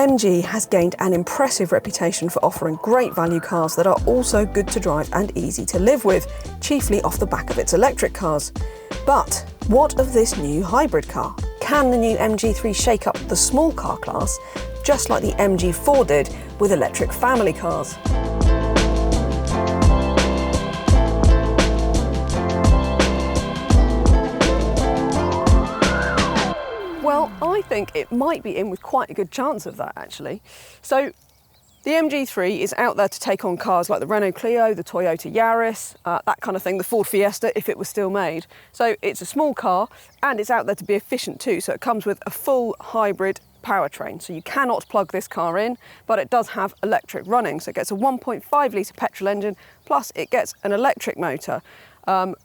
MG has gained an impressive reputation for offering great value cars that are also good to drive and easy to live with, chiefly off the back of its electric cars. But what of this new hybrid car? Can the new MG3 shake up the small car class, just like the MG4 did with electric family cars? Well, I think it might be in with quite a good chance of that, actually. So the MG3 is out there to take on cars like the Renault Clio, the Toyota Yaris, that kind of thing, the Ford Fiesta if it was still made. So it's a small car and it's out there to be efficient too. So it comes with a full hybrid powertrain. So you cannot plug this car in, but it does have electric running. So it gets a 1.5 litre petrol engine, plus it gets an electric motor,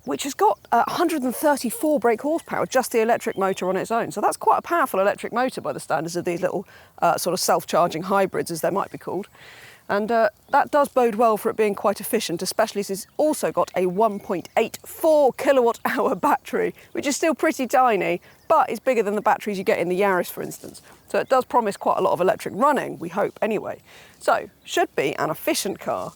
which has got 134 brake horsepower, just the electric motor on its own. So that's quite a powerful electric motor by the standards of these little sort of self-charging hybrids, as they might be called. And that does bode well for it being quite efficient, especially as it's also got a 1.84 kilowatt hour battery, which is still pretty tiny, but it's bigger than the batteries you get in the Yaris, for instance. So it does promise quite a lot of electric running, we hope anyway. So, should be an efficient car.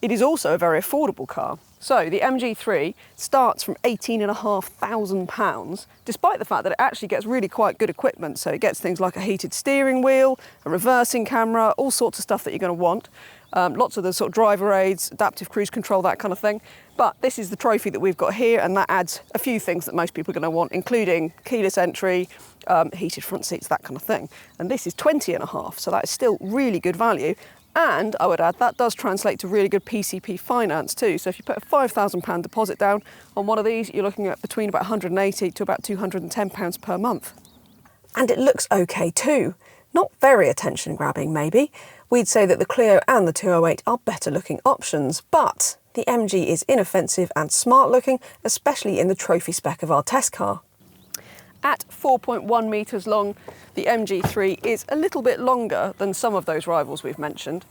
It is also a very affordable car. So the MG3 starts from £18,500, despite the fact that it actually gets really quite good equipment. So it gets things like a heated steering wheel, a reversing camera, all sorts of stuff that you're going to want. Lots of the sort of driver aids, adaptive cruise control, that kind of thing. But this is the trophy that we've got here, and that adds a few things that most people are going to want, including keyless entry, heated front seats, that kind of thing. And this is 20.5, so that is still really good value. And I would add that does translate to really good PCP finance too. So if you put a £5,000 deposit down on one of these, you're looking at between about £180 to about £210 per month. And it looks okay too. Not very attention grabbing maybe. We'd say that the Clio and the 208 are better looking options, but the MG is inoffensive and smart looking, especially in the trophy spec of our test car. At 4.1 metres long, the MG3 is a little bit longer than some of those rivals we've mentioned,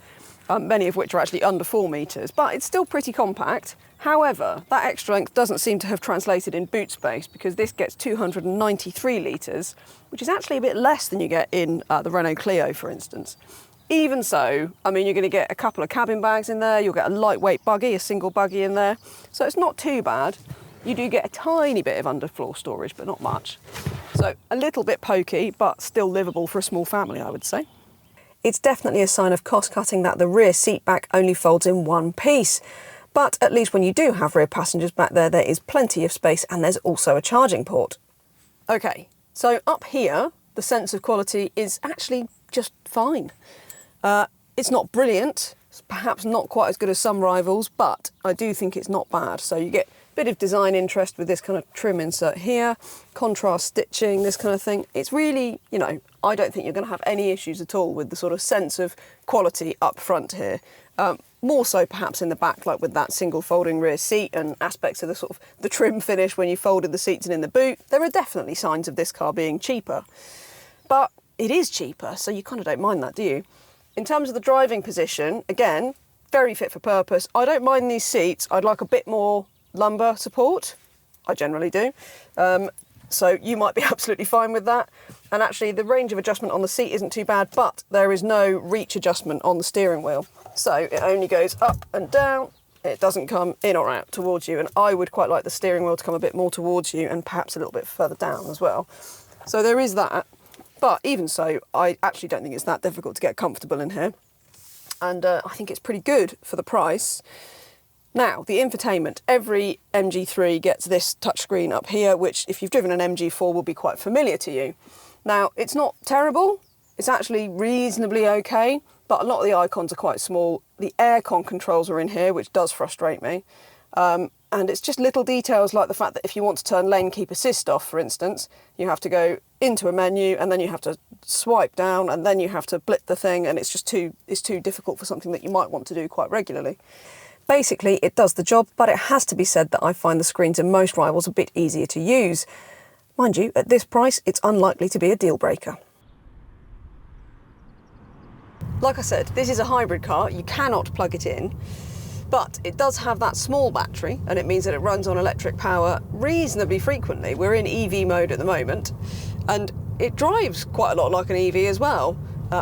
many of which are actually under 4 metres, but it's still pretty compact. However, that extra length doesn't seem to have translated in boot space, because this gets 293 litres, which is actually a bit less than you get in the Renault Clio, for instance. Even so, I mean, you're going to get a couple of cabin bags in there, you'll get a lightweight buggy, a single buggy in there, so it's not too bad. You do get a tiny bit of underfloor storage, but not much. So a little bit pokey, but still livable for a small family, I would say. It's definitely a sign of cost cutting that the rear seat back only folds in one piece. But at least when you do have rear passengers back there, there is plenty of space, and there's also a charging port. Okay, so up here, the sense of quality is actually just fine. It's not brilliant, it's perhaps not quite as good as some rivals, but I do think it's not bad. So you get bit of design interest with this kind of trim insert here, contrast stitching, this kind of thing. It's really, you know, I don't think you're going to have any issues at all with the sort of sense of quality up front here. More so perhaps in the back, like with that single folding rear seat and aspects of the sort of the trim finish when you folded the seats and in the boot. There are definitely signs of this car being cheaper, but it is cheaper, so you kind of don't mind that, do you? In terms of the driving position, again, very fit for purpose. I don't mind these seats. I'd like a bit more lumbar support. I generally do. So you might be absolutely fine with that. And actually the range of adjustment on the seat isn't too bad, but there is no reach adjustment on the steering wheel. So it only goes up and down. It doesn't come in or out towards you. And I would quite like the steering wheel to come a bit more towards you and perhaps a little bit further down as well. So there is that. But even so, I actually don't think it's that difficult to get comfortable in here. And I think it's pretty good for the price. Now, the infotainment. Every MG3 gets this touchscreen up here, which if you've driven an MG4 will be quite familiar to you. Now, it's not terrible. It's actually reasonably okay, but a lot of the icons are quite small. The aircon controls are in here, which does frustrate me. And it's just little details like the fact that if you want to turn lane keep assist off, for instance, you have to go into a menu and then you have to swipe down and then you have to blip the thing, and it's too difficult for something that you might want to do quite regularly. Basically, it does the job, but it has to be said that I find the screens in most rivals a bit easier to use. Mind you, at this price, it's unlikely to be a deal breaker. Like I said, this is a hybrid car. You cannot plug it in, but it does have that small battery, and it means that it runs on electric power reasonably frequently. We're in EV mode at the moment, and it drives quite a lot like an EV as well.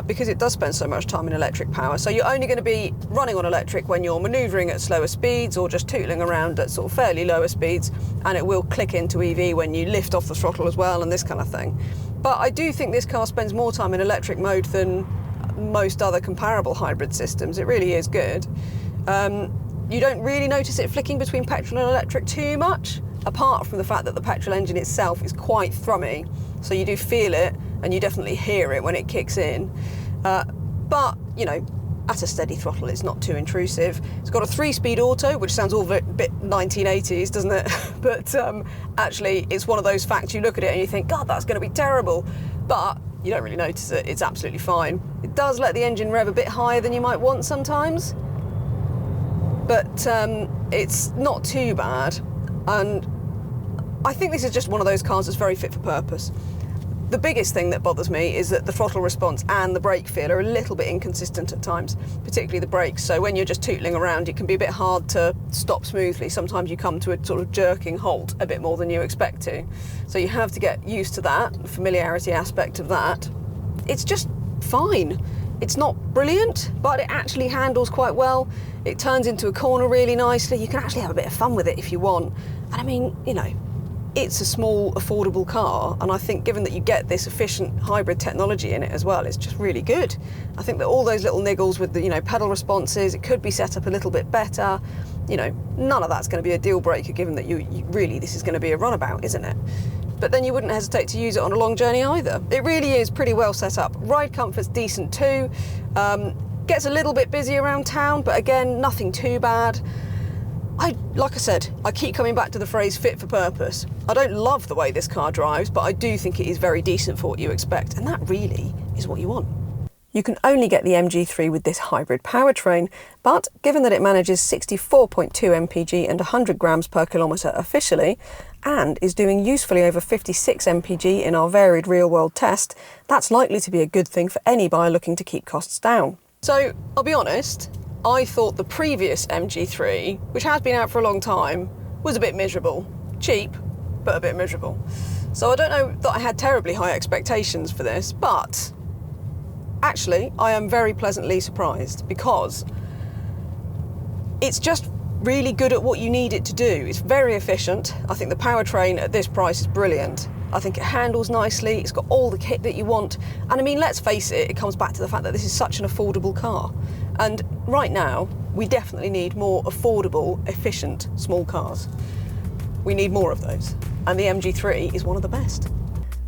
because it does spend so much time in electric power. So you're only going to be running on electric when you're manoeuvring at slower speeds or just tootling around at sort of fairly lower speeds, and it will click into EV when you lift off the throttle as well and this kind of thing. But I do think this car spends more time in electric mode than most other comparable hybrid systems. It really is good. You don't really notice it flicking between petrol and electric too much, apart from the fact that the petrol engine itself is quite thrummy. So you do feel it, and you definitely hear it when it kicks in. But, you know, at a steady throttle, it's not too intrusive. It's got a 3-speed auto, which sounds all a bit 1980s, doesn't it? But actually, it's one of those facts, you look at it and you think, God, that's going to be terrible. But you don't really notice it. It's absolutely fine. It does let the engine rev a bit higher than you might want sometimes, but it's not too bad. And I think this is just one of those cars that's very fit for purpose. The biggest thing that bothers me is that the throttle response and the brake feel are a little bit inconsistent at times, particularly the brakes. So when you're just tootling around, it can be a bit hard to stop smoothly. Sometimes you come to a sort of jerking halt a bit more than you expect to. So you have to get used to that, the familiarity aspect of that. It's just fine. It's not brilliant, but it actually handles quite well. It turns into a corner really nicely. You can actually have a bit of fun with it if you want. And I mean, you know, it's a small, affordable car, and I think given that you get this efficient hybrid technology in it as well, it's just really good. I think that all those little niggles with the, you know, pedal responses, it could be set up a little bit better. You know, none of that's going to be a deal breaker, given that you really, this is going to be a runabout, isn't it? But then you wouldn't hesitate to use it on a long journey either. It really is pretty well set up. Ride comfort's decent too. Gets a little bit busy around town, but again, nothing too bad. Like I said, I keep coming back to the phrase fit for purpose. I don't love the way this car drives, but I do think it is very decent for what you expect, and that really is what you want. You can only get the MG3 with this hybrid powertrain, but given that it manages 64.2 mpg and 100 grams per kilometre officially, and is doing usefully over 56 mpg in our varied real-world test, that's likely to be a good thing for any buyer looking to keep costs down. So, I'll be honest, I thought the previous MG3, which has been out for a long time, was a bit miserable. Cheap, but a bit miserable. So I don't know that I had terribly high expectations for this, but actually I am very pleasantly surprised, because it's just really good at what you need it to do. It's very efficient. I think the powertrain at this price is brilliant. I think it handles nicely, it's got all the kit that you want, and I mean, let's face it, it comes back to the fact that this is such an affordable car. And right now, we definitely need more affordable, efficient, small cars. We need more of those, and the MG3 is one of the best.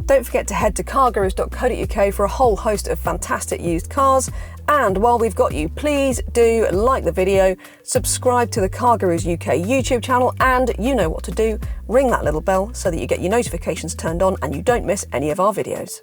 Don't forget to head to cargurus.co.uk for a whole host of fantastic used cars, and while we've got you, please do like the video, subscribe to the CarGurus UK YouTube channel, and you know what to do, ring that little bell so that you get your notifications turned on and you don't miss any of our videos.